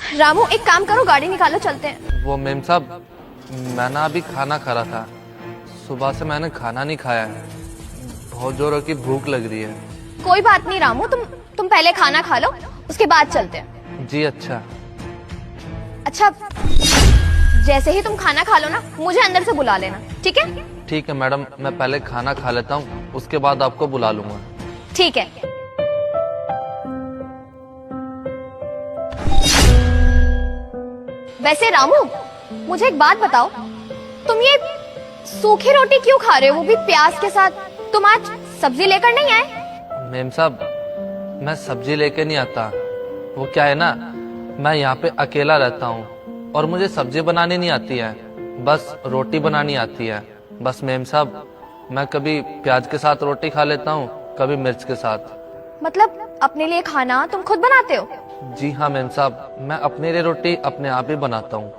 रामू एक काम करो, गाड़ी निकालो, चलते हैं। वो मेम साहब, मैं ना अभी खाना खा रहा था। सुबह से मैंने खाना नहीं खाया है, बहुत जोरों की भूख लग रही है। कोई बात नहीं रामू, तुम पहले खाना खा लो, उसके बाद चलते हैं। जी अच्छा। अच्छा, जैसे ही तुम खाना खा लो ना, मुझे अंदर से बुला लेना, ठीक है? ठीक है मैडम, मैं पहले खाना खा लेता हूँ, उसके बाद आपको बुला लूंगा। ठीक है। वैसे रामू, मुझे एक बात बताओ, तुम ये सूखी रोटी क्यों खा रहे हो, वो भी प्याज के साथ? तुम आज सब्जी लेकर नहीं आए? मेम साहब, मैं सब्जी लेके नहीं आता। वो क्या है ना, मैं यहाँ पे अकेला रहता हूँ और मुझे सब्जी बनानी नहीं आती है, बस रोटी बनानी आती है। बस मेम साहब, मैं कभी प्याज के साथ रोटी खा लेता हूँ, कभी मिर्च के साथ। मतलब अपने लिए खाना तुम खुद बनाते हो? जी हाँ मेम साहब, मैं अपने लिए रोटी अपने आप ही बनाता हूँ।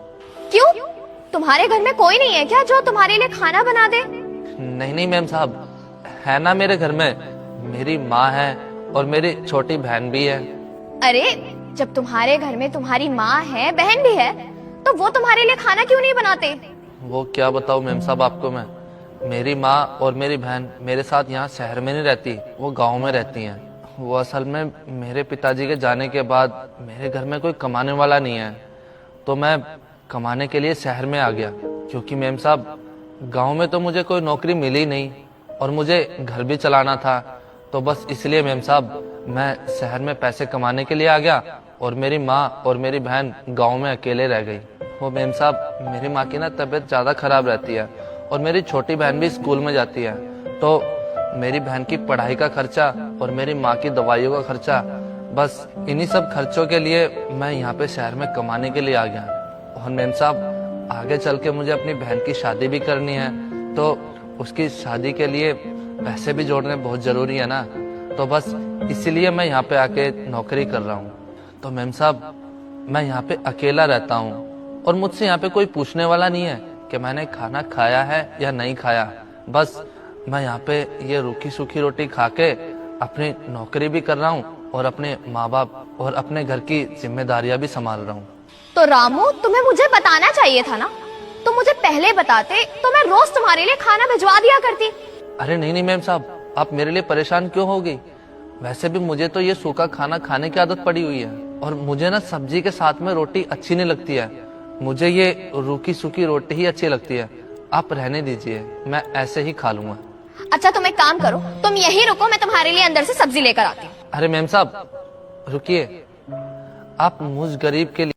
क्यों, तुम्हारे घर में कोई नहीं है क्या जो तुम्हारे लिए खाना बना दे? नहीं नहीं मेम साहब, है ना मेरे घर में मेरी माँ है और मेरी छोटी बहन भी है। अरे, जब तुम्हारे घर में तुम्हारी माँ है, बहन भी है, तो वो तुम्हारे लिए खाना क्यों नहीं बनाते? वो क्या बताऊँ मेम साहब आपको मैं, मेरी माँ और मेरी बहन मेरे साथ यहाँ शहर में नहीं रहती, वो गांव में रहती हैं। वो असल में मेरे पिताजी के जाने के बाद मेरे घर में कोई कमाने वाला नहीं है, तो मैं कमाने के लिए शहर में आ गया। क्योंकि मेम साहब, गांव में तो मुझे कोई नौकरी मिली नहीं और मुझे घर भी चलाना था, तो बस इसलिए मेम साहब मैं शहर में पैसे कमाने के लिए आ गया और मेरी माँ और मेरी बहन गांव में अकेले रह गई। वो मेम साहब, मेरी माँ की ना तबीयत ज़्यादा खराब रहती है और मेरी छोटी बहन भी स्कूल में जाती है, तो मेरी बहन की पढ़ाई का खर्चा और मेरी माँ की दवाइयों का खर्चा, बस इन्हीं सब खर्चों के लिए मैं यहाँ पे शहर में कमाने के लिए आ गया। और मेम साहब, आगे चल के मुझे अपनी बहन की शादी भी करनी है, तो उसकी शादी के लिए पैसे भी जोड़ने बहुत ज़रूरी है ना, तो बस इसीलिए मैं यहाँ पे आके नौकरी कर रहा हूँ। तो मेम साहब, मैं यहाँ पे अकेला रहता हूँ और मुझसे यहाँ पे कोई पूछने वाला नहीं है कि मैंने खाना खाया है या नहीं खाया। बस मैं यहाँ पे ये रूखी सूखी रोटी खा के अपनी नौकरी भी कर रहा हूँ और अपने माँ बाप और अपने घर की जिम्मेदारियां भी संभाल रहा हूँ। तो रामू, तुम्हें मुझे बताना चाहिए था ना, तुम मुझे पहले बताते तो मैं रोज तुम्हारे लिए खाना भिजवा दिया करती। अरे नहीं नहीं मेम साहब, आप मेरे लिए परेशान क्यों होगी? वैसे भी मुझे तो ये सूखा खाना खाने की आदत पड़ी हुई है और मुझे ना सब्जी के साथ में रोटी अच्छी नहीं लगती है, मुझे ये रूखी सूखी रोटी ही अच्छी लगती है। आप रहने दीजिए, मैं ऐसे ही खा लूंगा। अच्छा, तुम एक काम करो, तुम यहीं रुको, मैं तुम्हारे लिए अंदर से सब्जी लेकर आती हूँ। अरे मेम साहब रुकिए, आप मुझ गरीब के लिए